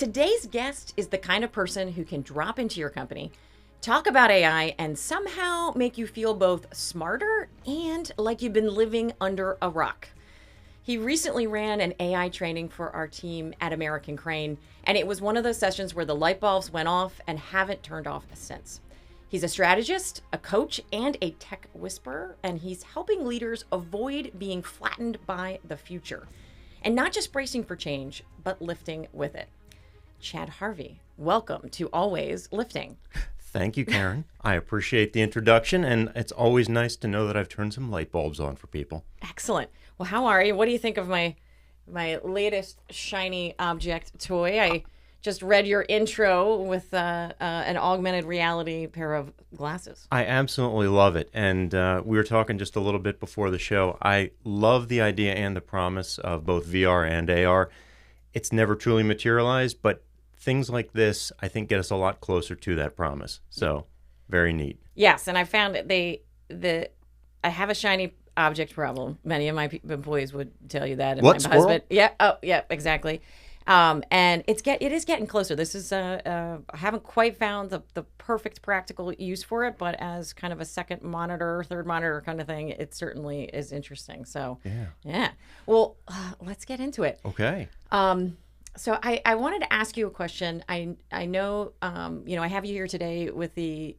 today's guest is the kind of person who can drop into your company, talk about AI, and somehow make you feel both smarter and like you've been living under a rock. He recently ran an AI training for our team at American Crane, and it was one of those sessions where the light bulbs went off and haven't turned off since. He's a strategist, a coach, and a tech whisperer, and he's helping leaders avoid being flattened by the future. And not just bracing for change, but lifting with it. Chad Harvey, welcome to Always Lifting. Thank you, Karen. I appreciate the introduction, and it's always nice to know that I've turned some light bulbs on for people. Excellent. Well, how are you? What do you think of my latest shiny object toy? I just read your intro with an augmented reality pair of glasses. I absolutely love it, and we were talking just a little bit before the show. I love the idea and the promise of both VR and AR. It's never truly materialized, but things like this, I think, get us a lot closer to that promise. So, very neat. Yes, and I found that I have a shiny object problem. Many of my employees would tell you that. And What, my squirrel? husband, yeah, oh, yeah, exactly. And it is getting closer. This is I haven't quite found the perfect practical use for it, but as kind of a second monitor, third monitor kind of thing, it certainly is interesting. So yeah. Well, let's get into it. Okay. So I wanted to ask you a question. I know I have you here today with the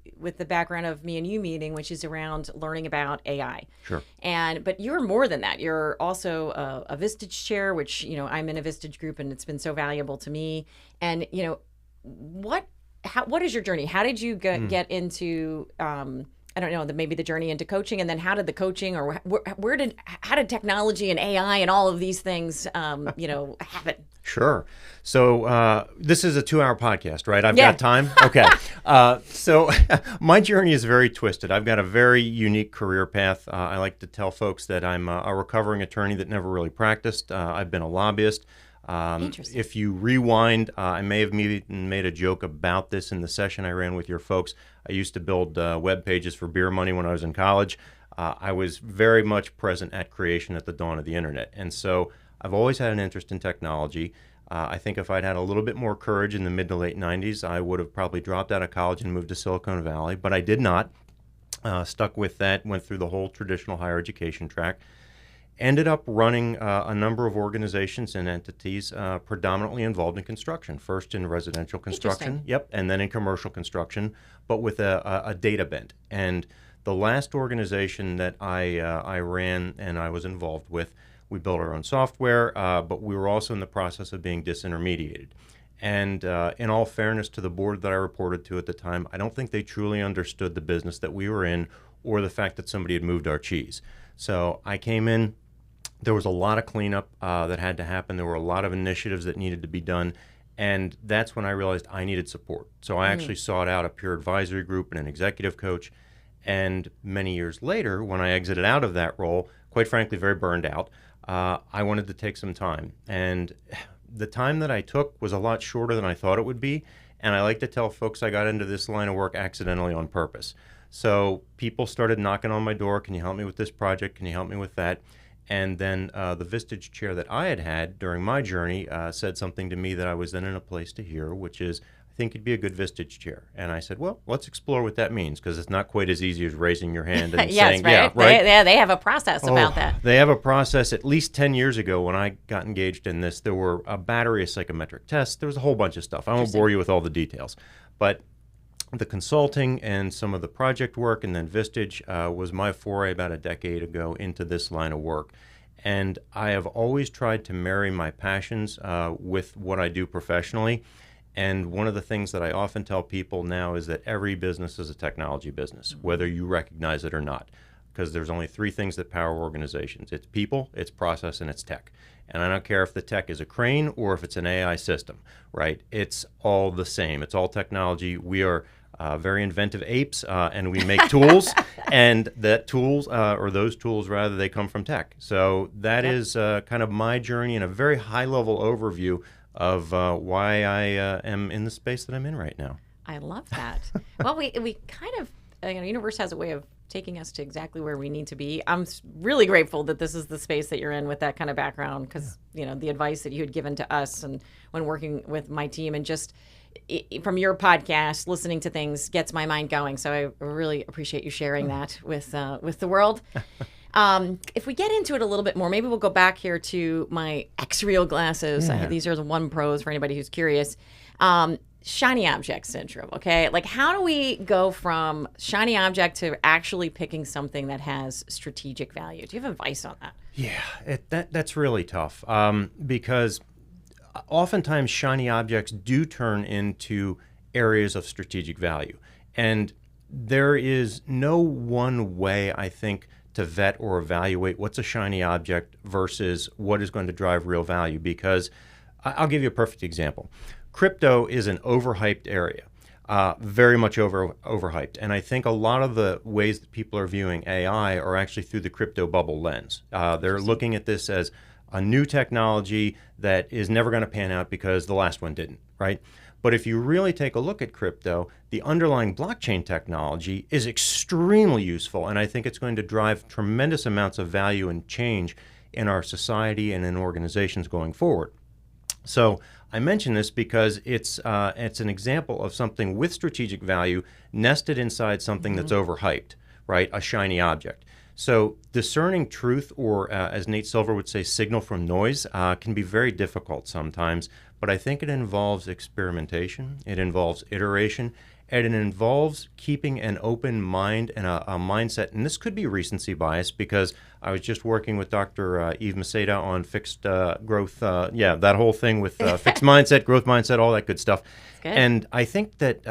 background of me and you meeting, which is around learning about AI. Sure. But you're more than that. You're also a Vistage chair, which I'm in a Vistage group, and it's been so valuable to me. And what is your journey? How did you get into I don't know, maybe the journey into coaching, and then how did the coaching, or how did technology and AI and all of these things, happen? Sure. So this is a 2-hour podcast, right? I've got time? Okay. So my journey is very twisted. I've got a very unique career path. I like to tell folks that I'm a recovering attorney that never really practiced. I've been a lobbyist. If you rewind, I may have made a joke about this in the session I ran with your folks. I used to build web pages for beer money when I was in college. I was very much present at creation at the dawn of the internet. And so I've always had an interest in technology. I think if I'd had a little bit more courage in the mid to late 90s, I would have probably dropped out of college and moved to Silicon Valley, but I did not. Stuck with that, went through the whole traditional higher education track. Ended up running a number of organizations and entities predominantly involved in construction. First in residential construction, and then in commercial construction, but with a data bent. And the last organization that I ran and I was involved with, we built our own software, but we were also in the process of being disintermediated. And in all fairness to the board that I reported to at the time, I don't think they truly understood the business that we were in or the fact that somebody had moved our cheese. So I came in. There was a lot of cleanup that had to happen. There were a lot of initiatives that needed to be done. And that's when I realized I needed support. So I actually sought out a peer advisory group and an executive coach. And many years later, when I exited out of that role, quite frankly, very burned out, I wanted to take some time. And the time that I took was a lot shorter than I thought it would be. And I like to tell folks I got into this line of work accidentally on purpose. So people started knocking on my door. Can you help me with this project? Can you help me with that? And then the Vistage chair that I had during my journey said something to me that I was then in a place to hear, which is, I think it'd be a good Vistage chair. And I said, well, let's explore what that means, because it's not quite as easy as raising your hand and saying, right. yeah, right. They have a process about that. They have a process. At least 10 years ago when I got engaged in this, there were a battery of psychometric tests. There was a whole bunch of stuff. I won't bore you with all the details. But the consulting and some of the project work and then Vistage was my foray about a decade ago into this line of work. And I have always tried to marry my passions with what I do professionally. And one of the things that I often tell people now is that every business is a technology business, whether you recognize it or not, because there's only 3 things that power organizations. It's people, it's process, and it's tech. And I don't care if the tech is a crane or if it's an AI system, right? It's all the same. It's all technology. We are very inventive apes, and we make tools, and those tools rather, they come from tech. So that is kind of my journey in a very high-level overview of why I am in the space that I'm in right now. I love that. Well, we kind of, universe has a way of taking us to exactly where we need to be. I'm really grateful that this is the space that you're in with that kind of background, because the advice that you had given to us and when working with my team, and just from your podcast, listening to things gets my mind going. So I really appreciate you sharing that with the world. If we get into it a little bit more, maybe we'll go back here to my X-Real glasses. These are the One Pros for anybody who's curious. Shiny object syndrome, okay? Like, how do we go from shiny object to actually picking something that has strategic value? Do you have advice on that? Yeah, that's really tough, because oftentimes shiny objects do turn into areas of strategic value. And there is no one way, I think, to vet or evaluate what's a shiny object versus what is going to drive real value, because I'll give you a perfect example. Crypto is an overhyped area, very much overhyped. And I think a lot of the ways that people are viewing AI are actually through the crypto bubble lens. They're looking at this as a new technology that is never going to pan out because the last one didn't, right? But if you really take a look at crypto, the underlying blockchain technology is extremely useful. And I think it's going to drive tremendous amounts of value and change in our society and in organizations going forward. So I mention this because it's an example of something with strategic value nested inside something that's overhyped, right? A shiny object. So discerning truth, or as Nate Silver would say, signal from noise, can be very difficult sometimes. But I think it involves experimentation, it involves iteration, and it involves keeping an open mind and a mindset. And this could be recency bias, because I was just working with Dr. Eve Maceda on fixed growth, that whole thing with fixed mindset, growth mindset, all that good stuff. Good. And I think that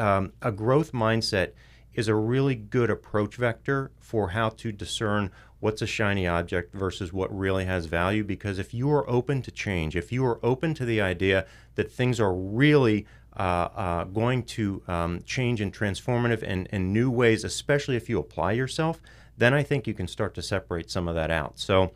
a growth mindset is a really good approach vector for how to discern what's a shiny object versus what really has value. Because if you are open to change, if you are open to the idea that things are really going to change in transformative and new ways, especially if you apply yourself, then I think you can start to separate some of that out. So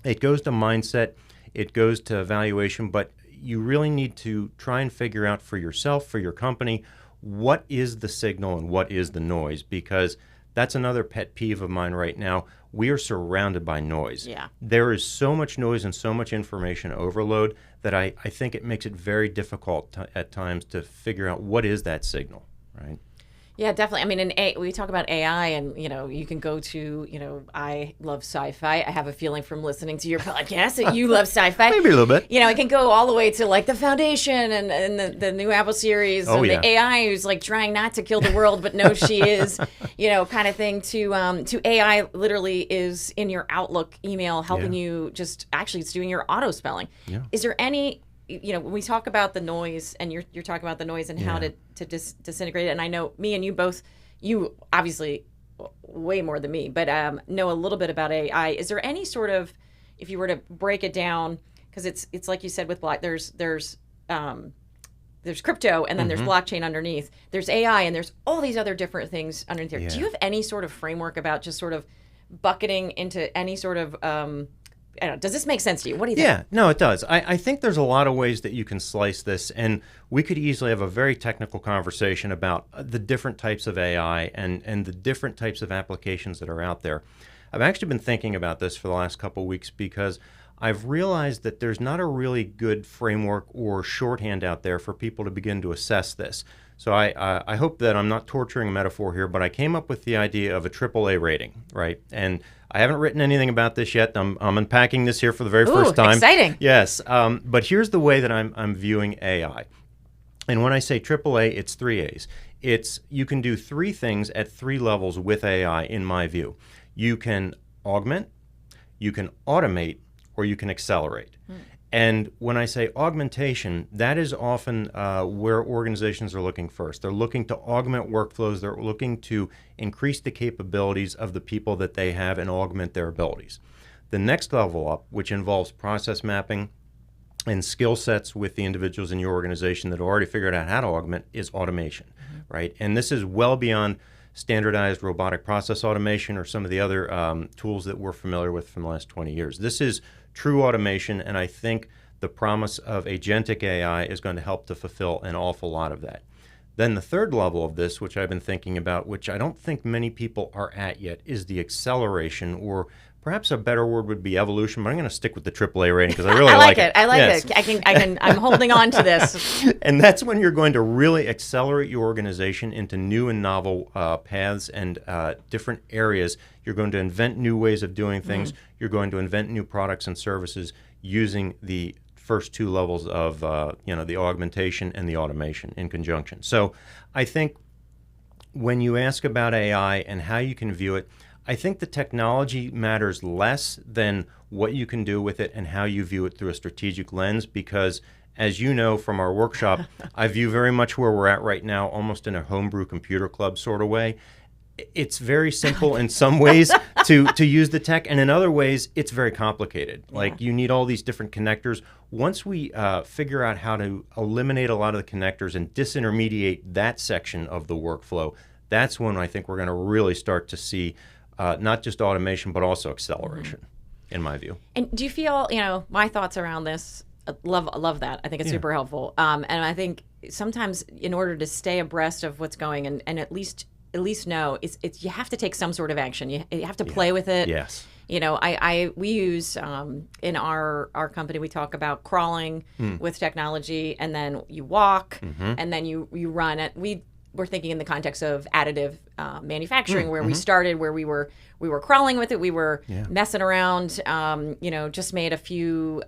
it goes to mindset, it goes to evaluation, but you really need to try and figure out for yourself, for your company, what is the signal and what is the noise, because that's another pet peeve of mine right now. We are surrounded by noise. Yeah. There is so much noise and so much information overload that I think it makes it very difficult at times to figure out what is that signal, right? Yeah, definitely. I mean, we talk about AI, and you can go to, I love sci-fi. I have a feeling from listening to your podcast that you love sci-fi. Maybe a little bit. It can go all the way to like the Foundation and the new Apple series, and the AI who's like trying not to kill the world but knows she is, kind of thing. To AI literally is in your Outlook email helping you it's doing your auto spelling. Yeah. Is there any? When we talk about the noise, and you're talking about the noise and how to disintegrate it, and I know me and you both, you obviously way more than me, but know a little bit about AI. Is there any sort of, if you were to break it down, because it's like you said with there's crypto, and then there's blockchain underneath, there's AI, and there's all these other different things underneath there. Yeah. Do you have any sort of framework about just sort of bucketing into any sort of I don't know, does this make sense to you? What do you think? Yeah, no, it does. I think there's a lot of ways that you can slice this, and we could easily have a very technical conversation about the different types of AI and the different types of applications that are out there. I've actually been thinking about this for the last couple of weeks, because I've realized that there's not a really good framework or shorthand out there for people to begin to assess this. So I hope that I'm not torturing a metaphor here, but I came up with the idea of a AAA rating, right? And I haven't written anything about this yet. I'm unpacking this here for the very first time. Exciting. Yes, but here's the way that I'm viewing AI. And when I say AAA, it's 3 A's. You can do 3 things at 3 levels with AI, in my view. You can augment, you can automate, or you can accelerate. And when I say augmentation, that is often where organizations are looking first. They're looking to augment workflows. They're looking to increase the capabilities of the people that they have and augment their abilities. The next level up, which involves process mapping and skill sets with the individuals in your organization that have already figured out how to augment, is automation, right? And this is well beyond standardized robotic process automation or some of the other tools that we're familiar with from the last 20 years. This is true automation, and I think the promise of agentic AI is going to help to fulfill an awful lot of that. Then the third level of this, which I've been thinking about, which I don't think many people are at yet, is the acceleration, or perhaps a better word would be evolution, but I'm going to stick with the AAA rating because I really like it. I like it. I'm holding on to this. And that's when you're going to really accelerate your organization into new and novel paths and different areas. You're going to invent new ways of doing things. You're going to invent new products and services using the first two levels of the augmentation and the automation in conjunction. So I think when you ask about AI and how you can view it, I think the technology matters less than what you can do with it and how you view it through a strategic lens, because as you know from our workshop, I view very much where we're at right now almost in a homebrew computer club sort of way. It's very simple in some ways to use the tech, and in other ways, it's very complicated. Like you need all these different connectors. Once we figure out how to eliminate a lot of the connectors and disintermediate that section of the workflow, that's when I think we're going to really start to see not just automation, but also acceleration, in my view. And do you feel, my thoughts around this, love that. I think it's super helpful. And I think sometimes in order to stay abreast of what's going and at least know, it's you have to take some sort of action. You have to play with it. Yes. We use in our company, we talk about crawling with technology, and then you walk, and then you run it. We're thinking in the context of additive manufacturing, where we started, where we were crawling with it, we were messing around, just made a few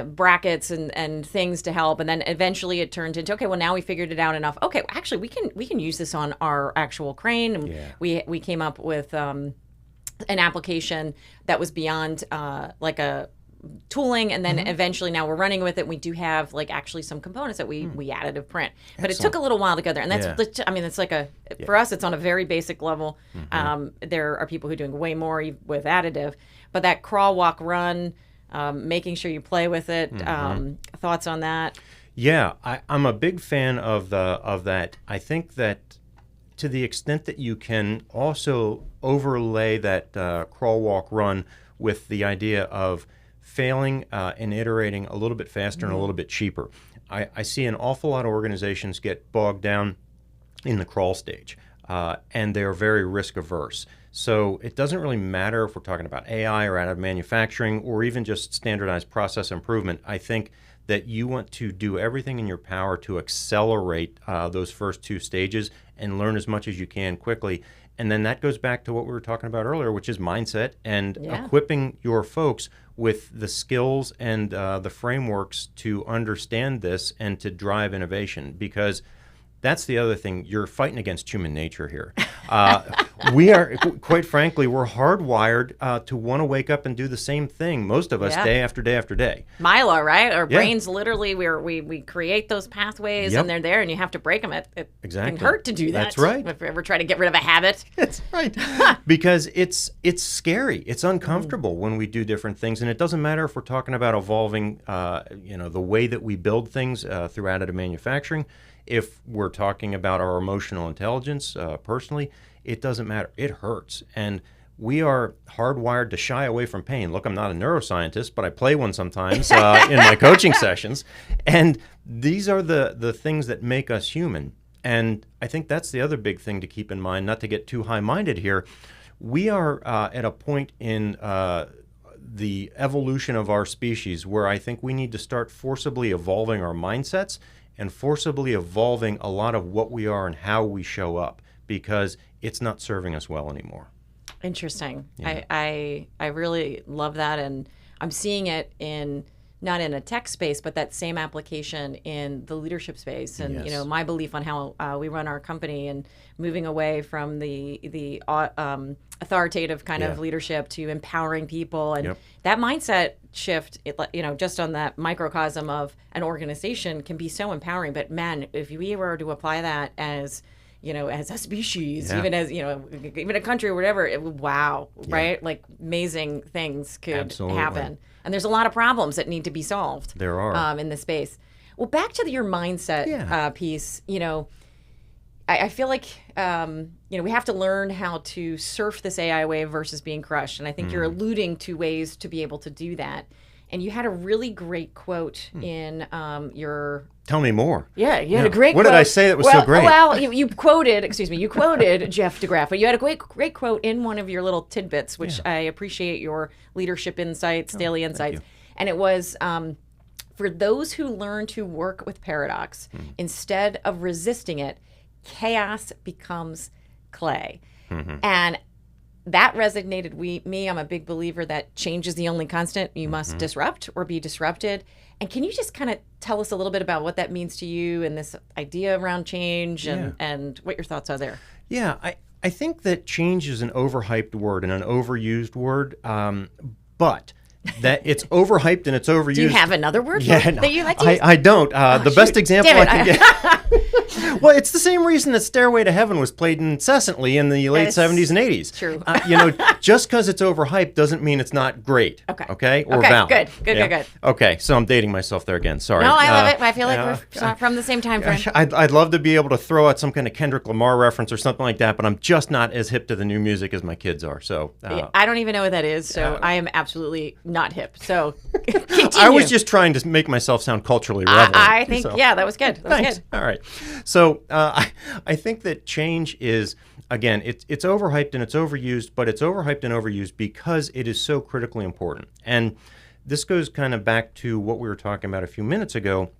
brackets and things to help, and then eventually it turned into, okay, well, now we figured it out enough. Okay, actually we can use this on our actual crane, and we came up with an application that was beyond like a tooling, and then eventually now we're running with it. We do have like actually some components that we additive print, but it took a little while to go there, and that's it's like for us, it's on a very basic level. There are people who are doing way more with additive, but that crawl, walk, run, making sure you play with it. Thoughts on that? Yeah, I'm a big fan of that. I think that to the extent that you can also overlay that crawl, walk, run with the idea of failing and iterating a little bit faster and a little bit cheaper. I see an awful lot of organizations get bogged down in the crawl stage, and they're very risk averse. So it doesn't really matter if we're talking about AI or additive manufacturing or even just standardized process improvement. I think that you want to do everything in your power to accelerate those first two stages and learn as much as you can quickly. And then that goes back to what we were talking about earlier, which is mindset and equipping your folks with the skills and the frameworks to understand this and to drive innovation, because that's the other thing. You're fighting against human nature here. We are, quite frankly, we're hardwired to want to wake up and do the same thing, most of us, day after day after day. Milo, right? Our brains literally, we create those pathways, and they're there, and you have to break them. It can hurt to do that. That's right. If we ever try to get rid of a habit. That's right. Because it's scary. It's uncomfortable when we do different things, and it doesn't matter if we're talking about evolving, the way that we build things through additive manufacturing. If we're talking about our emotional intelligence personally, it doesn't matter. It hurts. And we are hardwired to shy away from pain. Look, I'm not a neuroscientist, but I play one sometimes in my coaching sessions. And these are the things that make us human. And I think that's the other big thing to keep in mind, not to get too high-minded here. We are at a point in the evolution of our species where I think we need to start forcibly evolving our mindsets and forcibly evolving a lot of what we are and how we show up, because it's not serving us well anymore. Interesting. Yeah. I really love that, and I'm seeing it not in a tech space, but that same application in the leadership space. And my belief on how we run our company, and moving away from the authoritative kind of leadership to empowering people, and that mindset shift, just on that microcosm of an organization can be so empowering. But man, if we were to apply that as a species, even as, even a country or whatever, right? Like amazing things could happen. And there's a lot of problems that need to be solved. There are. In this space. Well, back to your mindset piece, I feel like, we have to learn how to surf this AI wave versus being crushed. And I think you're alluding to ways to be able to do that. and you had a really great quote in your... Tell me more. Yeah, you had a great quote. What did I say that was so great? Well, you quoted Jeff DeGraff, but you had a great quote in one of your little tidbits, which I appreciate your leadership insights, daily insights. And it was, for those who learn to work with paradox, instead of resisting it, chaos becomes clay. And that resonated with me. I'm a big believer that change is the only constant. You must disrupt or be disrupted. And can you just kind of tell us a little bit about what that means to you and this idea around change and what your thoughts are there? Yeah, I think that change is an overhyped word and an overused word, but that it's overhyped and it's overused. Do you have another word that you like to use? I don't. The best example I can get... Well, it's the same reason that Stairway to Heaven was played incessantly in the late 70s and 80s. True. Just because it's overhyped doesn't mean it's not great. Okay? Or valid. Good. Okay, so I'm dating myself there again. Sorry. No, I love it. I feel like we're from the same time frame. I'd love to be able to throw out some kind of Kendrick Lamar reference or something like that, but I'm just not as hip to the new music as my kids are. So I don't even know what that is, so I am absolutely not hip. So continue. I was just trying to make myself sound culturally relevant. I think, that was good. Thanks. All right. So I think that change is, again, it's overhyped and it's overused, but it's overhyped and overused because it is so critically important. And this goes kind of back to what we were talking about a few minutes ago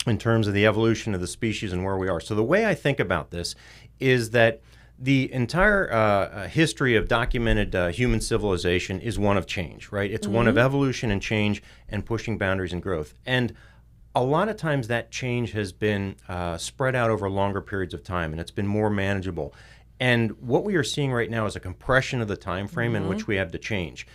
in terms of the evolution of the species and where we are. So the way I think about this is that the entire history of documented human civilization is one of change, right? It's one of evolution and change and pushing boundaries and growth. And a lot of times that change has been spread out over longer periods of time, and it's been more manageable. And what we are seeing right now is a compression of the time frame in which we have to change.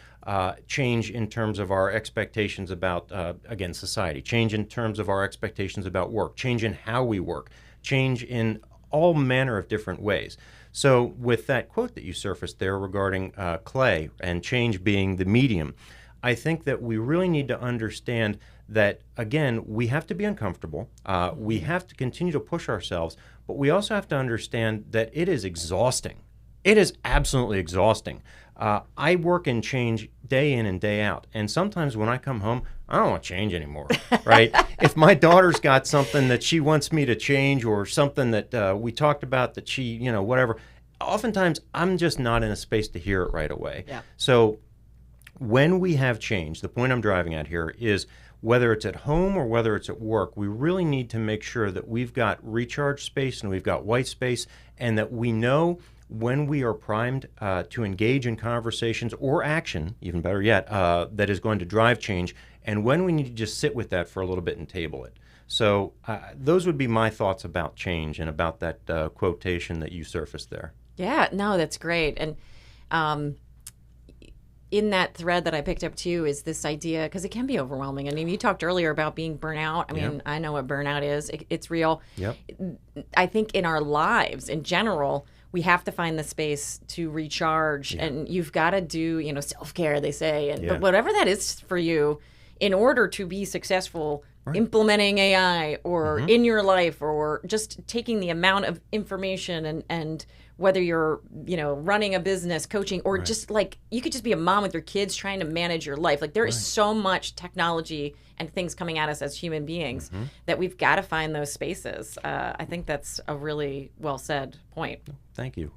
Change in terms of our expectations about, again, society. Change in terms of our expectations about work. Change in how we work. Change in all manner of different ways. So with that quote that you surfaced there regarding clay and change being the medium, I think that we really need to understand that, again, we have to be uncomfortable. We have to continue to push ourselves, but we also have to understand that it is exhausting. It is absolutely exhausting. I work in change day in and day out, and sometimes when I come home, I don't want to change anymore, right? If my daughter's got something that she wants me to change or something that we talked about that she, whatever, oftentimes I'm just not in a space to hear it right away. Yeah. So when we have change, the point I'm driving at here is whether it's at home or whether it's at work, we really need to make sure that we've got recharge space and we've got white space, and that we know when we are primed to engage in conversations or action, even better yet, that is going to drive change, and when we need to just sit with that for a little bit and table it. So those would be my thoughts about change and about that quotation that you surfaced there. Yeah, no, that's great. And in that thread that I picked up too is this idea, because it can be overwhelming. I mean, you talked earlier about being burnout. I mean, I know what burnout is. It's real. Yep. I think in our lives in general, we have to find the space to recharge, and you've got to do, self-care, they say, and but whatever that is for you, in order to be successful implementing AI or in your life, or just taking the amount of information and whether you're, running a business, coaching, or just like you could just be a mom with your kids trying to manage your life. Like there is so much technology and things coming at us as human beings that we've got to find those spaces. I think that's a really well said point. Thank you.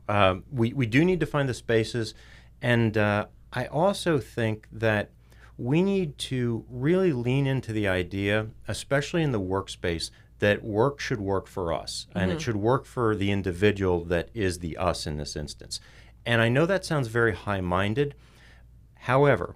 We do need to find the spaces. And I also think that we need to really lean into the idea, especially in the workspace, that work should work for us, and it should work for the individual that is the us in this instance. And I know that sounds very high-minded. However,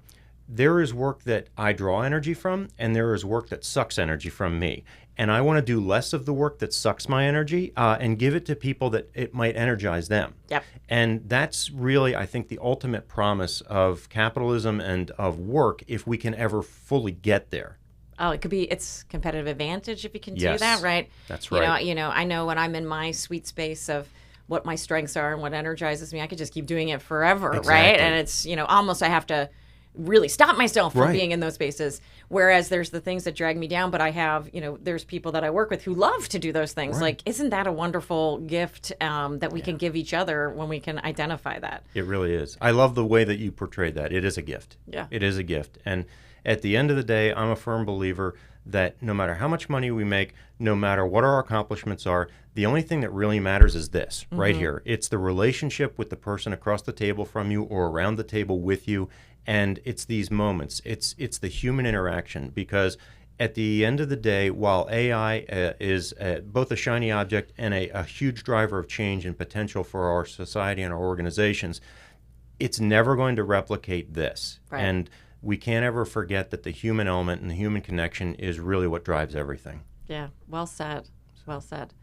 there is work that I draw energy from, and there is work that sucks energy from me. And I want to do less of the work that sucks my energy and give it to people that it might energize them. Yep. And that's really, I think, the ultimate promise of capitalism and of work if we can ever fully get there. Oh, it's competitive advantage if you can do that, right? That's right. I know when I'm in my sweet space of what my strengths are and what energizes me, I could just keep doing it forever, right? And it's, almost I have to really stop myself from being in those spaces. Whereas there's the things that drag me down, but I have, there's people that I work with who love to do those things. Like, isn't that a wonderful gift that we can give each other when we can identify that? It really is. I love the way that you portrayed that. It is a gift. Yeah. It is a gift. At the end of the day, I'm a firm believer that no matter how much money we make, no matter what our accomplishments are, the only thing that really matters is this right here. It's the relationship with the person across the table from you or around the table with you. And it's these moments. It's the human interaction, because at the end of the day, while AI is both a shiny object and a huge driver of change and potential for our society and our organizations, it's never going to replicate this. Right. And we can't ever forget that the human element and the human connection is really what drives everything. Yeah, well said. Well said.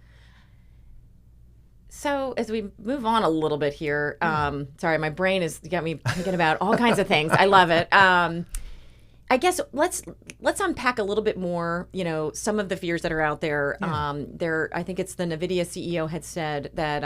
So as we move on a little bit here, sorry, my brain has got me thinking about all kinds of things. I love it. I guess let's unpack a little bit more, some of the fears that are out there. Yeah. I think it's the NVIDIA CEO had said that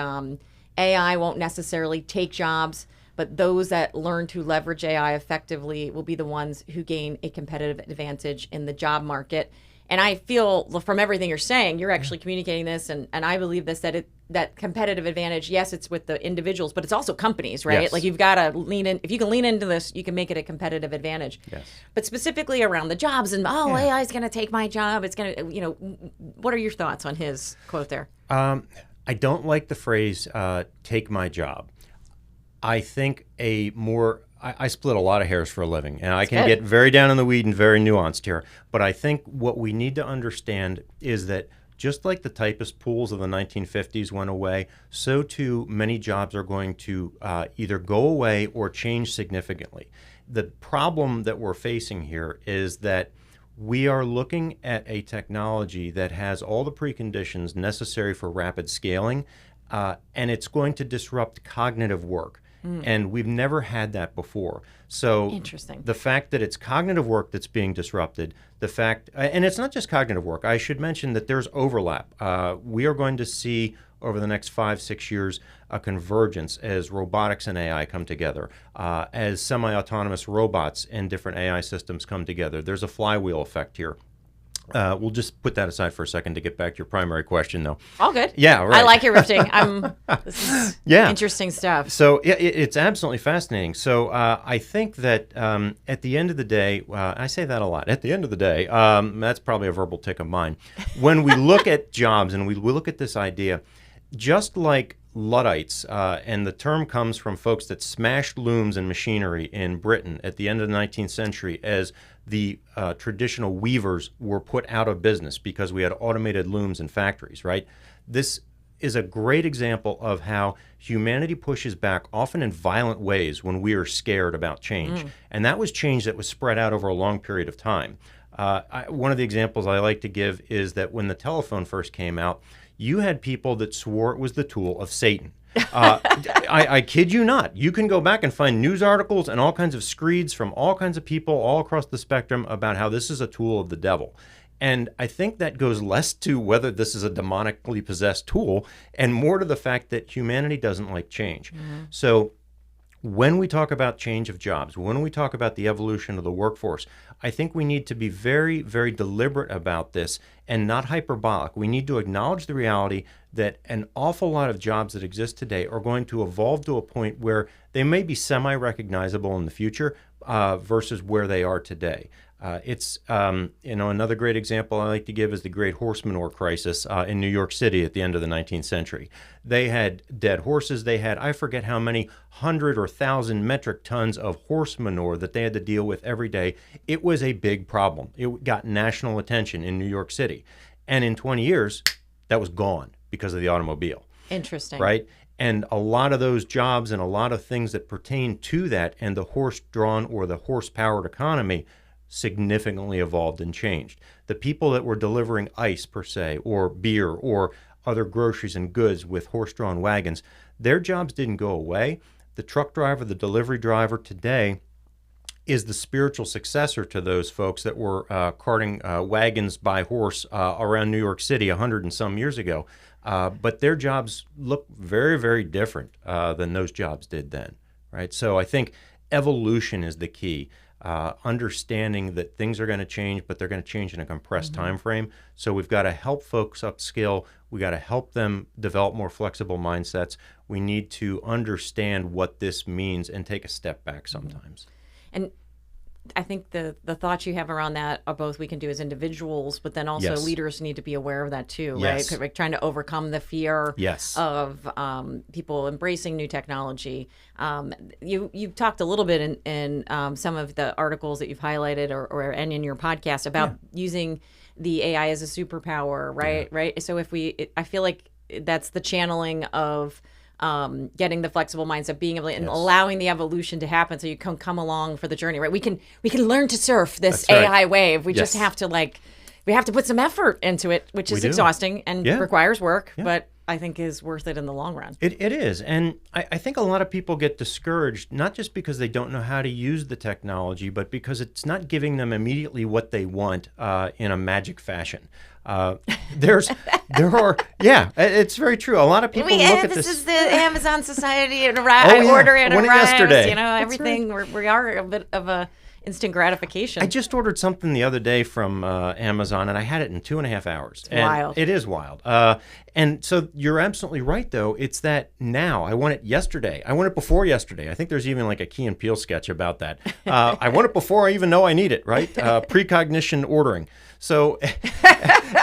AI won't necessarily take jobs, but those that learn to leverage AI effectively will be the ones who gain a competitive advantage in the job market. And I feel from everything you're saying, you're actually communicating this, and I believe this, that competitive advantage, yes, it's with the individuals, but it's also companies, right? Yes. Like you've got to lean in. If you can lean into this, you can make it a competitive advantage. Yes. But specifically around the jobs and, AI is going to take my job. It's going to, what are your thoughts on his quote there? I don't like the phrase, take my job. I think I split a lot of hairs for a living, and I can get very down in the weed and very nuanced here. But I think what we need to understand is that just like the typist pools of the 1950s went away, so too many jobs are going to either go away or change significantly. The problem that we're facing here is that we are looking at a technology that has all the preconditions necessary for rapid scaling, and it's going to disrupt cognitive work. And we've never had that before. So interesting. The fact that it's cognitive work that's being disrupted, and it's not just cognitive work. I should mention that there's overlap. We are going to see over the next 5-6 years a convergence as robotics and AI come together, as semi-autonomous robots and different AI systems come together. There's a flywheel effect here. We'll just put that aside for a second to get back to your primary question, though. All good. Yeah, right. I like your rifting. This is interesting stuff. So it's absolutely fascinating. So I think that at the end of the day, I say that a lot. At the end of the day, that's probably a verbal tick of mine. When we look at jobs and we look at this idea, just like Luddites, and the term comes from folks that smashed looms and machinery in Britain at the end of the 19th century as the traditional weavers were put out of business because we had automated looms in factories, right? This is a great example of how humanity pushes back, often in violent ways, when we are scared about change. And that was change that was spread out over a long period of time. One of the examples I like to give is that when the telephone first came out, you had people that swore it was the tool of Satan. I kid you not. You can go back and find news articles and all kinds of screeds from all kinds of people all across the spectrum about how this is a tool of the devil. And I think that goes less to whether this is a demonically possessed tool and more to the fact that humanity doesn't like change. So when we talk about change of jobs, when we talk about the evolution of the workforce, I think we need to be very, very deliberate about this and not hyperbolic. We need to acknowledge the reality that an awful lot of jobs that exist today are going to evolve to a point where they may be semi-recognizable in the future versus where they are today. Another great example I like to give is the Great Horse Manure Crisis in New York City at the end of the 19th century. They had dead horses. They had, I forget how many 100 or 1,000 metric tons of horse manure that they had to deal with every day. It was a big problem. It got national attention in New York City. And in 20 years, that was gone because of the automobile. Interesting. Right? And a lot of those jobs and a lot of things that pertain to that and the horse-drawn or the horse-powered economy significantly evolved and changed. The people that were delivering ice, per se, or beer, or other groceries and goods with horse-drawn wagons, their jobs didn't go away. The truck driver, the delivery driver today is the spiritual successor to those folks that were carting wagons by horse around New York City 100 and some years ago. But their jobs look very, very different than those jobs did then, right? So I think evolution is the key. Understanding that things are going to change, but they're going to change in a compressed time frame. So we've got to help folks upskill. We got to help them develop more flexible mindsets. We need to understand what this means and take a step back sometimes. And I think the thoughts you have around that are both we can do as individuals, but then also leaders need to be aware of that too, right? Because we're trying to overcome the fear of people embracing new technology. You've talked a little bit in some of the articles that you've highlighted and in your podcast about using the AI as a superpower, right? Right. So I feel like that's the channeling of getting the flexible mindset, being able to, and allowing the evolution to happen, so you can come along for the journey, right? We can learn to surf this AI wave. We just have to we have to put some effort into it, which is exhausting and requires work, but I think is worth it in the long run. It is. And I think a lot of people get discouraged, not just because they don't know how to use the technology, but because it's not giving them immediately what they want in a magic fashion. There are, it's very true. A lot of people look at this. This is the Amazon Society, and I order it arrives. Yesterday. You know, everything. We are a bit of a instant gratification. I just ordered something the other day from Amazon, and I had it in 2.5 hours. It's wild. It is wild. And so you're absolutely right, though. It's that now. I want it yesterday. I want it before yesterday. I think there's even like a Key and Peele sketch about that. I want it before I even know I need it, right? Precognition ordering. So,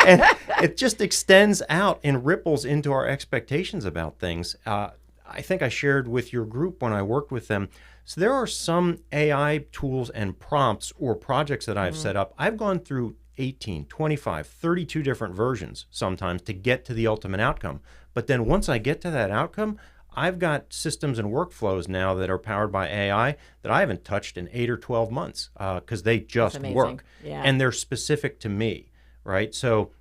and it just extends out and ripples into our expectations about things. I think I shared with your group when I worked with them. So there are some AI tools and prompts or projects that I've set up. I've gone through 18, 25, 32 different versions sometimes to get to the ultimate outcome. But then once I get to that outcome, I've got systems and workflows now that are powered by AI that I haven't touched in 8 or 12 months because they just work. Yeah. And they're specific to me, right? So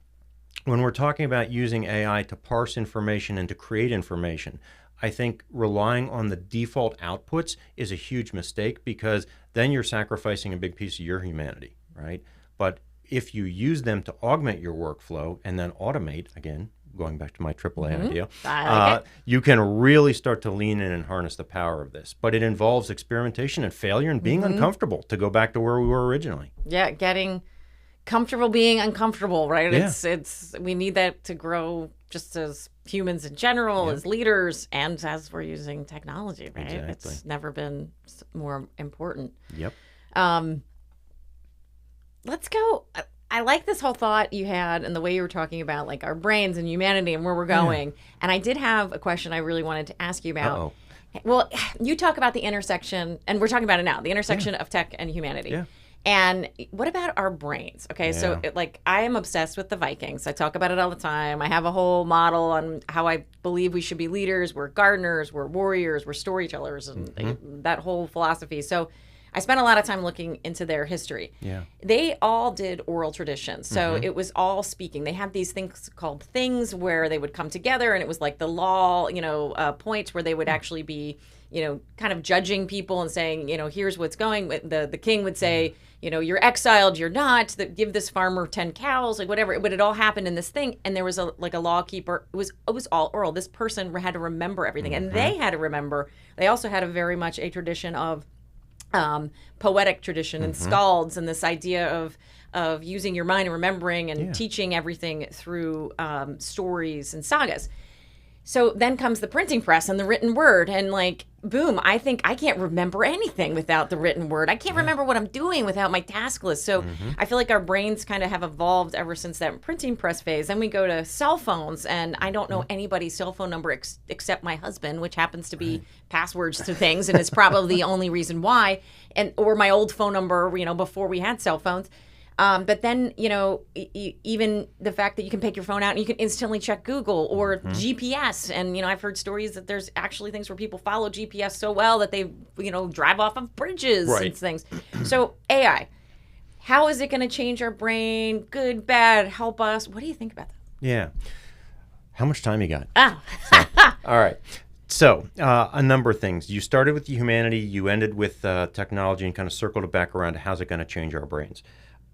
when we're talking about using AI to parse information and to create information, I think relying on the default outputs is a huge mistake, because then you're sacrificing a big piece of your humanity, right? But if you use them to augment your workflow and then automate, again, going back to my AAA idea, you can really start to lean in and harness the power of this. But it involves experimentation and failure and being uncomfortable, to go back to where we were originally. Yeah, getting comfortable being uncomfortable, right? Yeah. It's we need that to grow just as humans in general, as leaders, and as we're using technology, right? Exactly. It's never been more important. Yep. Let's go. I like this whole thought you had and the way you were talking about like our brains and humanity and where we're going. And I did have a question I really wanted to ask you about. Well, you talk about the intersection, and we're talking about it now, the intersection of tech and humanity. Yeah. And what about our brains? Okay, so I am obsessed with the Vikings. I talk about it all the time. I have a whole model on how I believe we should be leaders. We're gardeners, we're warriors, we're storytellers, and that whole philosophy. So I spent a lot of time looking into their history. Yeah. They all did oral traditions. So it was all speaking. They had these things called things where they would come together, and it was like the law, points where they would actually be, kind of judging people and saying, here's what's going. The king would say, you're exiled, you're not, give this farmer 10 cows, like whatever. But it all happened in this thing. And there was a law-keeper. It was all oral. This person had to remember everything. And they had to remember. They also had very much a tradition of poetic tradition and skalds, and this idea of using your mind and remembering and teaching everything through stories and sagas. So then comes the printing press and the written word, and boom, I think I can't remember anything without the written word. I can't remember what I'm doing without my task list. So I feel like our brains kind of have evolved ever since that printing press phase. Then we go to cell phones, and I don't know anybody's cell phone number except my husband, which happens to be passwords to things, and it's probably the only reason why, or my old phone number, before we had cell phones. But then, even the fact that you can pick your phone out and you can instantly check Google or GPS. And, I've heard stories that there's actually things where people follow GPS so well that they, drive off of bridges and things. So AI, how is it going to change our brain? Good, bad, help us? What do you think about that? Yeah. How much time you got? Oh. All right. So a number of things. You started with humanity, you ended with technology, and kind of circled it back around to how's it going to change our brains.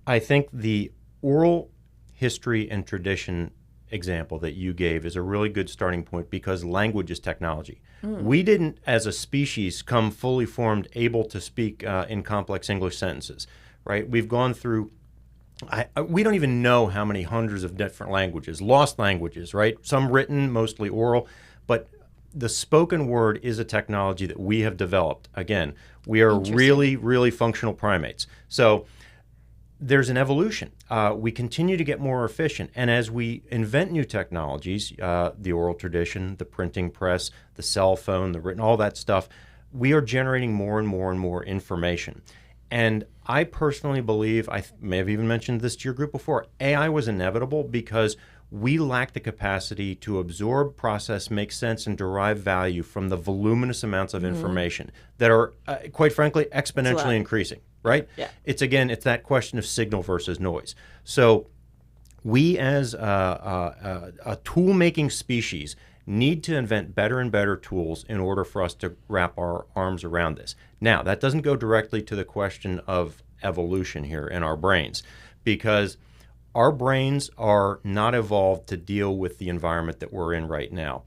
I think the oral history and tradition example that you gave is a really good starting point, because language is technology. We didn't, as a species, come fully formed, able to speak in complex English sentences, right? We've gone through, we don't even know how many hundreds of different languages, lost languages, right? Some written, mostly oral, but the spoken word is a technology that we have developed. Again, we are really, really functional primates. So there's an evolution. We continue to get more efficient. And as we invent new technologies, the oral tradition, the printing press, the cell phone, the written, all that stuff, we are generating more and more and more information. And I personally believe, I may have even mentioned this to your group before, AI was inevitable because we lack the capacity to absorb, process, make sense, and derive value from the voluminous amounts of information that are, quite frankly, exponentially increasing, right? Yeah. It's that question of signal versus noise. So we as a tool-making species need to invent better and better tools in order for us to wrap our arms around this. Now, that doesn't go directly to the question of evolution here in our brains, because our brains are not evolved to deal with the environment that we're in right now.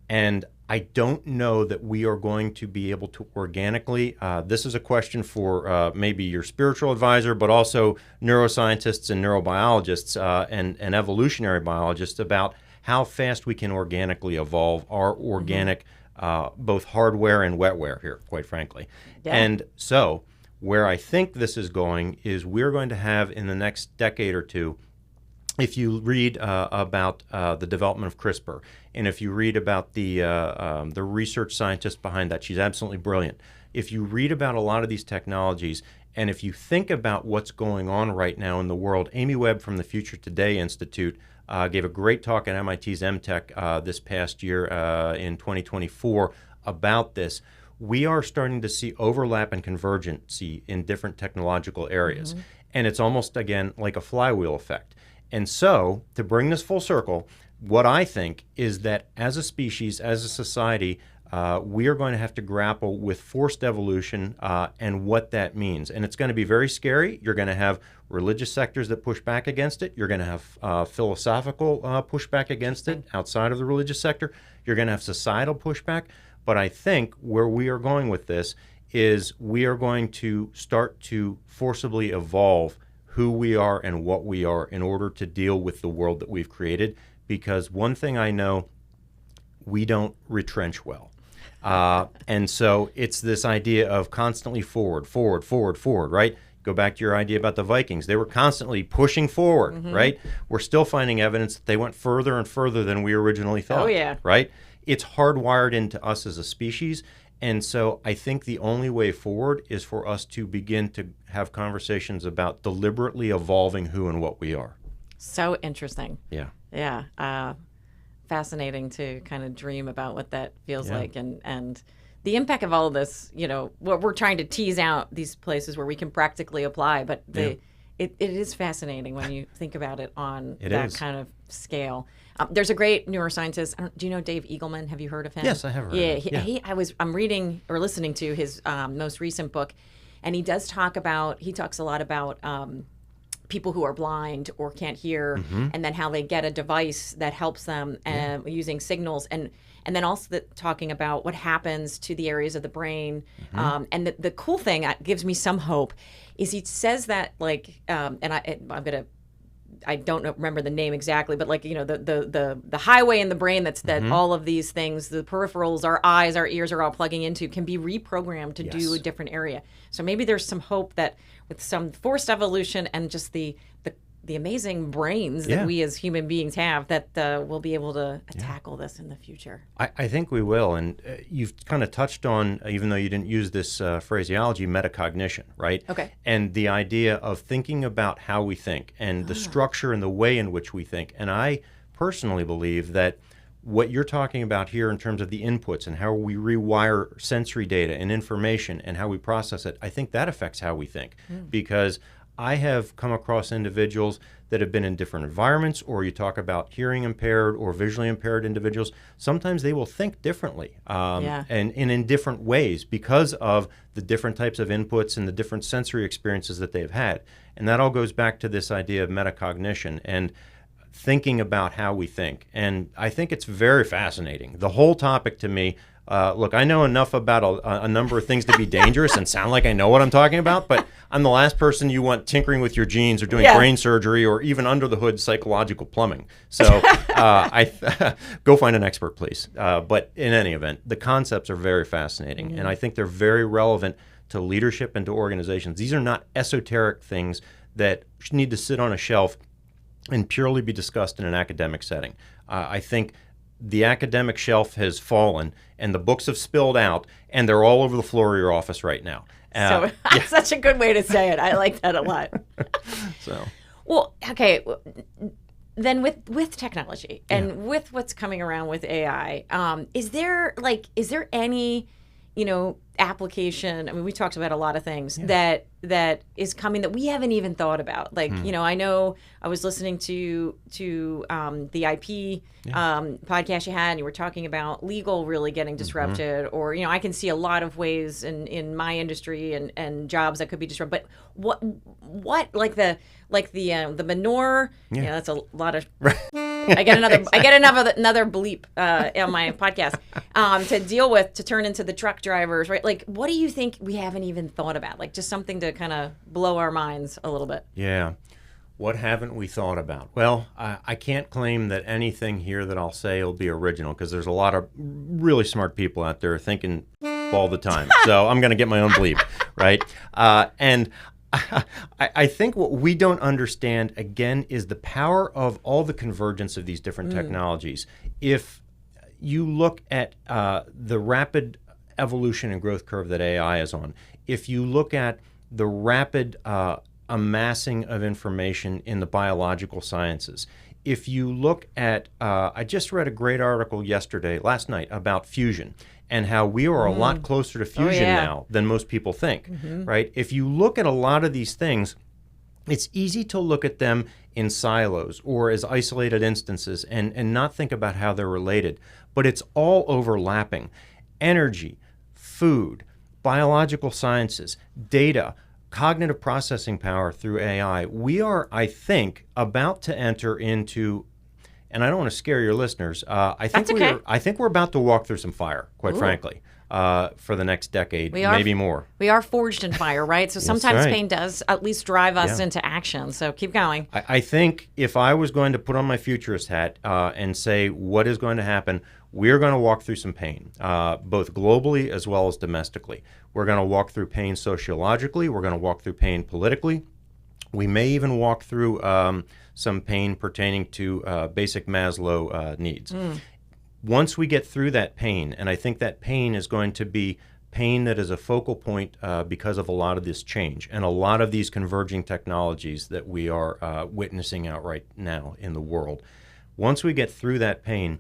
And I don't know that we are going to be able to organically, this is a question for maybe your spiritual advisor, but also neuroscientists and neurobiologists and evolutionary biologists about how fast we can organically evolve our organic, both hardware and wetware here, quite frankly. Yeah. And so where I think this is going is we're going to have in the next decade or two, if you read about the development of CRISPR, and if you read about the research scientist behind that, she's absolutely brilliant. If you read about a lot of these technologies, and if you think about what's going on right now in the world, Amy Webb from the Future Today Institute gave a great talk at MIT's MTech this past year in 2024 about this. We are starting to see overlap and convergence in different technological areas. And it's almost, again, like a flywheel effect. And so, to bring this full circle, what I think is that as a species, as a society, we are going to have to grapple with forced evolution and what that means. And it's going to be very scary. You're going to have religious sectors that push back against it. You're going to have philosophical pushback against it outside of the religious sector. You're going to have societal pushback. But I think where we are going with this is we are going to start to forcibly evolve who we are and what we are in order to deal with the world that we've created. Because one thing I know, we don't retrench well. And so it's this idea of constantly forward, right? Go back to your idea about the Vikings. They were constantly pushing forward, right? We're still finding evidence that they went further and further than we originally thought, right? It's hardwired into us as a species. And so I think the only way forward is for us to begin to have conversations about deliberately evolving who and what we are. So interesting. Yeah. Yeah. Fascinating to kind of dream about what that feels like and the impact of all of this, what we're trying to tease out these places where we can practically apply, but it is fascinating when you think about it on kind of scale. There's a great neuroscientist. Do you know Dave Eagleman? Have you heard of him? Yes, I have heard of him. I'm reading or listening to his most recent book, and he talks a lot about people who are blind or can't hear, and then how they get a device that helps them using signals, and then also talking about what happens to the areas of the brain. And the cool thing that gives me some hope is he says that I don't remember the name exactly, but the highway in the brain that all of these things, the peripherals, our eyes, our ears are all plugging into, can be reprogrammed to do a different area. So maybe there's some hope that with some forced evolution and just the amazing brains that we as human beings have, that we'll be able to tackle this in the future. I think we will. And you've kind of touched on, even though you didn't use this phraseology, metacognition, right? Okay. And the idea of thinking about how we think and the structure and the way in which we think. And I personally believe that what you're talking about here in terms of the inputs and how we rewire sensory data and information and how we process it, I think that affects how we think. Because I have come across individuals that have been in different environments, or you talk about hearing impaired or visually impaired individuals. Sometimes they will think differently and in different ways because of the different types of inputs and the different sensory experiences that they've had. And that all goes back to this idea of metacognition and thinking about how we think. And I think it's very fascinating. The whole topic to me, Look, I know enough about a number of things to be dangerous and sound like I know what I'm talking about, but I'm the last person you want tinkering with your genes or doing brain surgery or even under the hood psychological plumbing. So go find an expert, please. But in any event, the concepts are very fascinating, and I think they're very relevant to leadership and to organizations. These are not esoteric things that need to sit on a shelf and purely be discussed in an academic setting. I think the academic shelf has fallen and the books have spilled out and they're all over the floor of your office right now. So that's such a good way to say it. I like that a lot. Well, okay. Then with technology and with what's coming around with AI, is there any, application? I mean, we talked about a lot of things that is coming that we haven't even thought about. Like, I know I was listening to the IP podcast you had, and you were talking about legal really getting disrupted, or, I can see a lot of ways in my industry and jobs that could be disrupted. But what like the manure, that's a lot of I get another bleep on my podcast to deal with, to turn into the truck drivers, right? Like, what do you think we haven't even thought about? Like, just something to kind of blow our minds a little bit. Yeah. What haven't we thought about? Well, I can't claim that anything here that I'll say will be original, because there's a lot of really smart people out there thinking all the time. So I'm going to get my own bleep, right? And I think what we don't understand, again, is the power of all the convergence of these different technologies. If you look at the rapid evolution and growth curve that AI is on, if you look at the rapid amassing of information in the biological sciences, if you look at, I just read a great article last night, about fusion, and how we are a lot closer to fusion now than most people think, right? If you look at a lot of these things, it's easy to look at them in silos or as isolated instances and not think about how they're related. But it's all overlapping. Energy, food, biological sciences, data, cognitive processing power through AI. We are, I think, about to enter into, and I don't want to scare your listeners, I think we're about to walk through some fire, quite frankly, for the next decade, maybe more. We are forged in fire, right? So sometimes pain does at least drive us into action. So keep going. I think if I was going to put on my futurist hat and say what is going to happen, we're going to walk through some pain, both globally as well as domestically. We're going to walk through pain sociologically. We're going to walk through pain politically. We may even walk through some pain pertaining to basic Maslow needs. Once we get through that pain, and I think that pain is going to be pain that is a focal point because of a lot of this change and a lot of these converging technologies that we are witnessing out right now in the world. Once we get through that pain,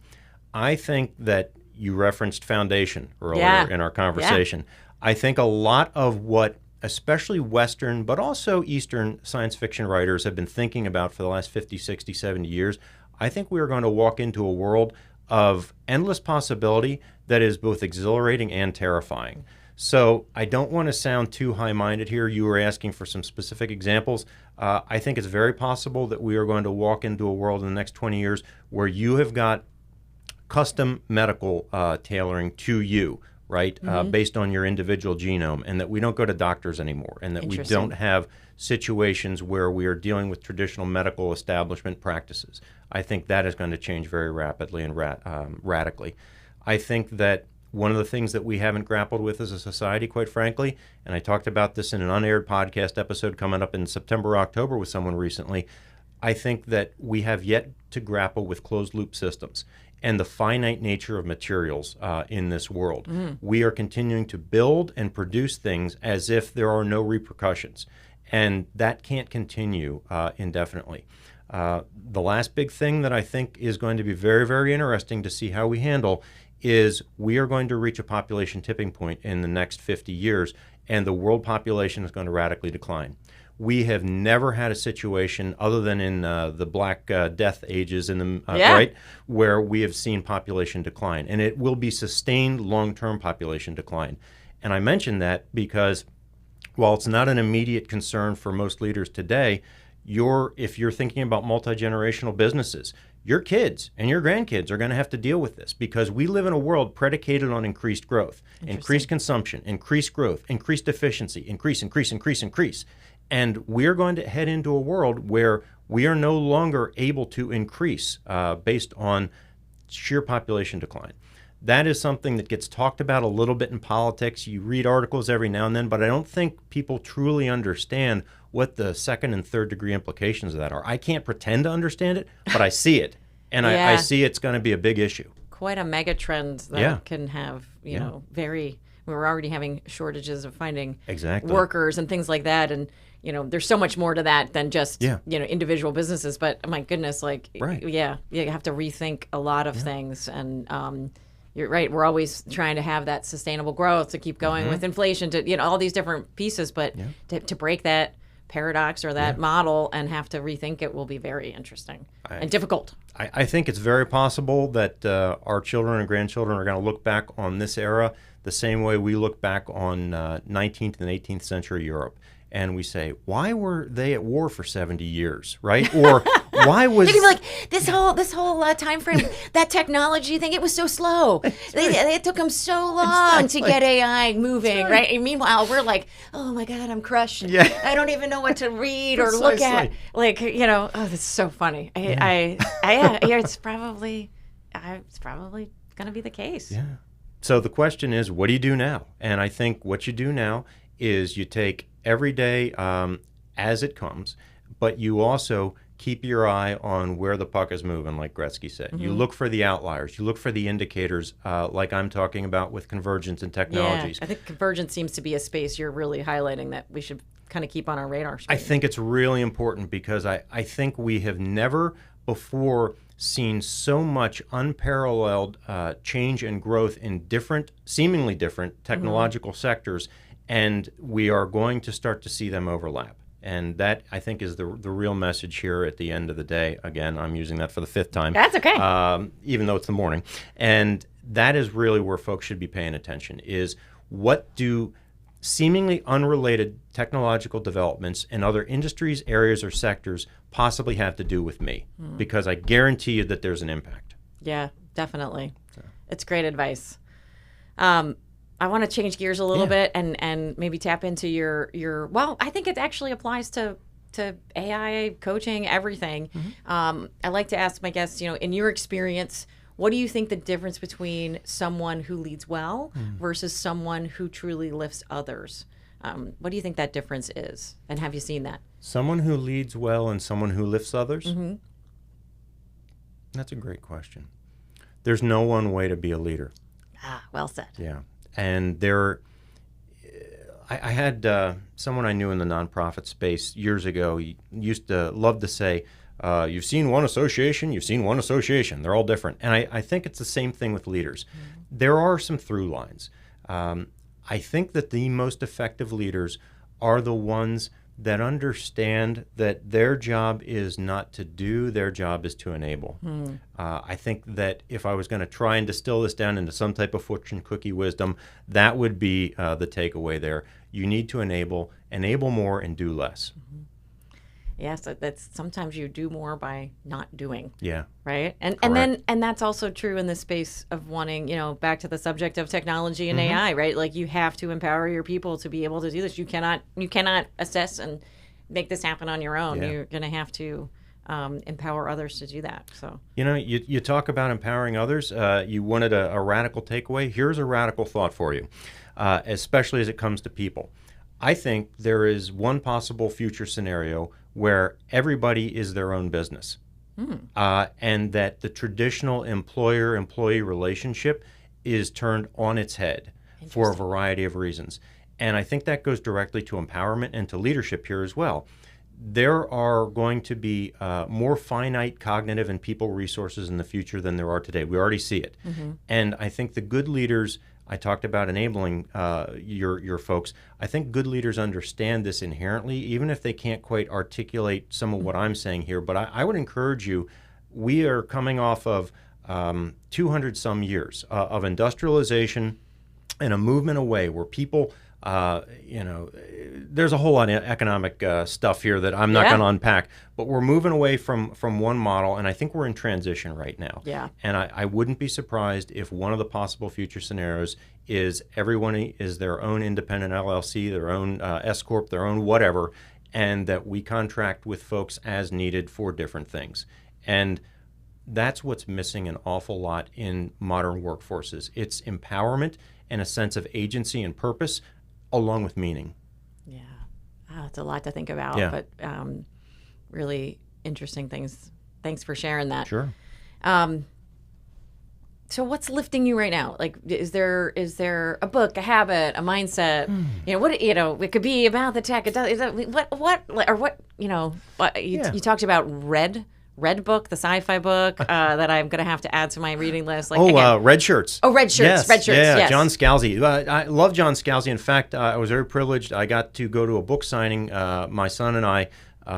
I think that you referenced foundation earlier in our conversation. I think a lot of what especially Western, but also Eastern science fiction writers have been thinking about for the last 50, 60, 70 years, I think we are going to walk into a world of endless possibility that is both exhilarating and terrifying. So I don't want to sound too high-minded here. You were asking for some specific examples. I think it's very possible that we are going to walk into a world in the next 20 years where you have got custom medical tailoring to you, right, based on your individual genome, and that we don't go to doctors anymore, and that we don't have situations where we are dealing with traditional medical establishment practices. I think that is going to change very rapidly and radically. I think that one of the things that we haven't grappled with as a society, quite frankly, and I talked about this in an unaired podcast episode coming up in September, October with someone recently, I think that we have yet to grapple with closed-loop systems and the finite nature of materials in this world. We are continuing to build and produce things as if there are no repercussions, and that can't continue indefinitely. The last big thing that I think is going to be very, very interesting to see how we handle is we are going to reach a population tipping point in the next 50 years, and the world population is going to radically decline. We have never had a situation, other than in the Black Death ages, right, where we have seen population decline, and it will be sustained long-term population decline. And I mention that because while it's not an immediate concern for most leaders today, if you're thinking about multi-generational businesses, your kids and your grandkids are going to have to deal with this, because we live in a world predicated on increased growth, increased consumption, increased growth, increased efficiency, increase. And we're going to head into a world where we are no longer able to increase based on sheer population decline. That is something that gets talked about a little bit in politics. You read articles every now and then, but I don't think people truly understand what the second and third degree implications of that are. I can't pretend to understand it, but I see it. And I see it's going to be a big issue. Quite a mega trend that can have, you know, we're already having shortages of finding workers and things like that. And, you know, there's so much more to that than just, you know, individual businesses. But my goodness, like, you have to rethink a lot of things. And you're right. We're always trying to have that sustainable growth to keep going with inflation, to, you know, all these different pieces. But to break that paradox or that model and have to rethink it will be very interesting and difficult. I think it's very possible that our children and grandchildren are going to look back on this era the same way we look back on 19th and 18th century Europe. And we say, why were they at war for 70 years, right? Or why was... They could be like, this whole time frame, that technology thing, it was so slow. It took them so long to get AI moving, right? And meanwhile, we're like, oh my God, I'm crushed. I don't even know what to read or look at. Like, you know, oh, that's so funny. It's probably going to be the case. Yeah. So the question is, what do you do now? And I think what you do now is you take every day as it comes, but you also keep your eye on where the puck is moving, like Gretzky said. You look for the outliers. You look for the indicators, like I'm talking about with convergence and technologies. I think convergence seems to be a space you're really highlighting that we should kind of keep on our radar screen. I think it's really important because I think we have never before seen so much unparalleled change and growth in seemingly different technological sectors, and we are going to start to see them overlap. And that, I think, is the real message here at the end of the day. Again, I'm using that for the fifth time. That's okay. Even though it's the morning. And that is really where folks should be paying attention, is what do seemingly unrelated technological developments in other industries, areas, or sectors possibly have to do with me? Because I guarantee you that there's an impact. Yeah, definitely. So. It's great advice. I want to change gears a little bit and maybe tap into your well, I think it actually applies to AI, coaching, everything. I like to ask my guests, you know, in your experience, what do you think the difference between someone who leads well versus someone who truly lifts others? What do you think that difference is? And have you seen that? Someone who leads well and someone who lifts others? That's a great question. There's no one way to be a leader. Ah, well said. Yeah. And I had someone I knew in the nonprofit space years ago. He used to love to say, you've seen one association, you've seen one association. They're all different. And I think it's the same thing with leaders. There are some through lines. I think that the most effective leaders are the ones that understand that their job is not to do, their job is to enable. I think that if I was going to try and distill this down into some type of fortune cookie wisdom, that would be the takeaway there. You need to enable more, and do less. Yes, that's sometimes you do more by not doing. Yeah. Right. And that's also true in the space of wanting, you know, back to the subject of technology and AI, right? Like you have to empower your people to be able to do this. You cannot assess and make this happen on your own. You're going to have to empower others to do that. So, you know, you talk about empowering others. You wanted a radical takeaway. Here's a radical thought for you, especially as it comes to people. I think there is one possible future scenario where everybody is their own business, and that the traditional employer-employee relationship is turned on its head for a variety of reasons. And I think that goes directly to empowerment and to leadership here as well. There are going to be more finite cognitive and people resources in the future than there are today. We already see it. And I think the good leaders, I talked about enabling your folks. I think good leaders understand this inherently, even if they can't quite articulate some of what I'm saying here. But I would encourage you, we are coming off of 200 some years of industrialization and a movement away where people There's a whole lot of economic stuff here that I'm not going to unpack, but we're moving away from one model, and I think we're in transition right now. Yeah. And I wouldn't be surprised if one of the possible future scenarios is everyone is their own independent LLC, their own S Corp, their own whatever, and that we contract with folks as needed for different things. And that's what's missing an awful lot in modern workforces. It's empowerment and a sense of agency and purpose, along with meaning. Yeah. It's a lot to think about, but really interesting things. Thanks for sharing that. Sure. So what's lifting you right now? Like, is there a book, a habit, a mindset? It could be about the tech. It does. You talked about Red Book, the sci-fi book that I'm going to have to add to my reading list. Red Shirts. Oh, Red Shirts. Yes. Red Shirts. Yeah, yes. John Scalzi. I love John Scalzi. In fact, I was very privileged. I got to go to a book signing. My son and I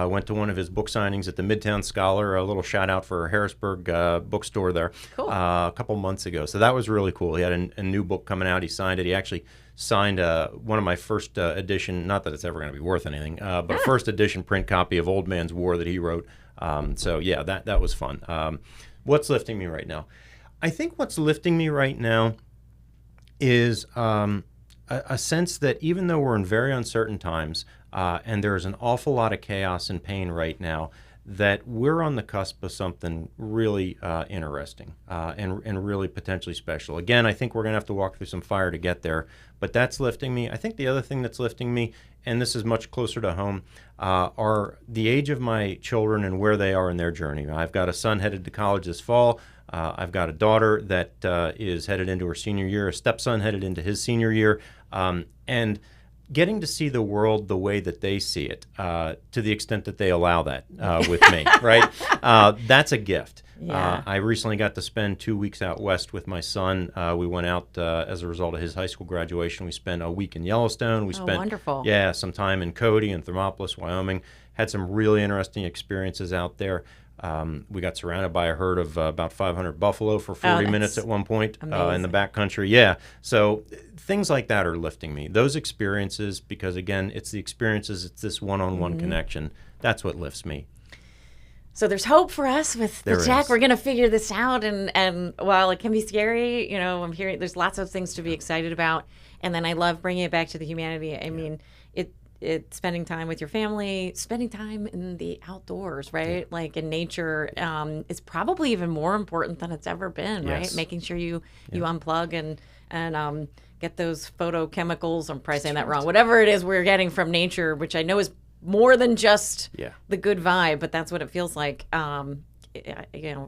went to one of his book signings at the Midtown Scholar. A little shout out for Harrisburg bookstore there. Cool. A couple months ago. So that was really cool. He had a new book coming out. He signed it. He actually signed one of my first edition, not that it's ever going to be worth anything, but first edition print copy of Old Man's War that he wrote. That was fun. What's lifting me right now? I think what's lifting me right now is a sense that even though we're in very uncertain times and there's an awful lot of chaos and pain right now, that we're on the cusp of something really interesting and really potentially special. Again, I think we're going to have to walk through some fire to get there, but that's lifting me. I think the other thing that's lifting me, and this is much closer to home, are the age of my children and where they are in their journey. I've got a son headed to college this fall. I've got a daughter that is headed into her senior year, a stepson headed into his senior year, and getting to see the world the way that they see it, to the extent that they allow that with me, right? That's a gift. Yeah. I recently got to spend 2 weeks out west with my son. We went out as a result of his high school graduation. We spent a week in Yellowstone. We spent wonderful. Yeah, some time in Cody and Thermopolis, Wyoming. Had some really interesting experiences out there. We got surrounded by a herd of about 500 buffalo for 40 minutes at one point in the backcountry. Yeah, so things like that are lifting me. Those experiences, because again, it's the experiences, it's this one-on-one connection. That's what lifts me. So there's hope for us with the tech. We're going to figure this out. And while it can be scary, I'm hearing there's lots of things to be excited about. And then I love bringing it back to the humanity. I mean, it's spending time with your family, spending time in the outdoors, right? Yeah. Like in nature, is probably even more important than it's ever been, right? Making sure you unplug and get those photochemicals. I'm probably saying that wrong. Whatever it is we're getting from nature, which I know is more than just the good vibe, but that's what it feels like.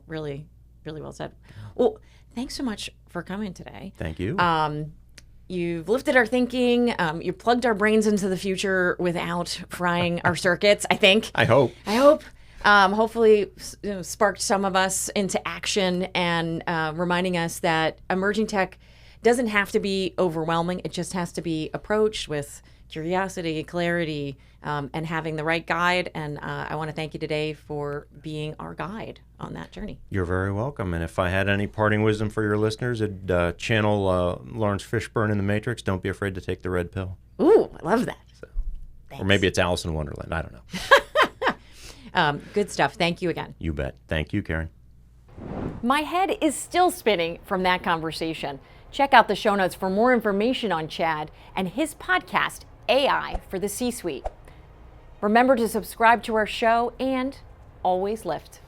Really, really well said. Well, thanks so much for coming today. Thank you. You've lifted our thinking. You plugged our brains into the future without frying our circuits, I think. I hope. Hopefully sparked some of us into action and reminding us that emerging tech doesn't have to be overwhelming. It just has to be approached with curiosity, clarity, and having the right guide. And I want to thank you today for being our guide on that journey. You're very welcome. And if I had any parting wisdom for your listeners, it'd channel Lawrence Fishburne in The Matrix. Don't be afraid to take the red pill. Ooh, I love that. So, or maybe it's Alice in Wonderland. I don't know. Good stuff. Thank you again. You bet. Thank you, Karen. My head is still spinning from that conversation. Check out the show notes for more information on Chad and his podcast, AI for the C-Suite. Remember to subscribe to our show and always lift.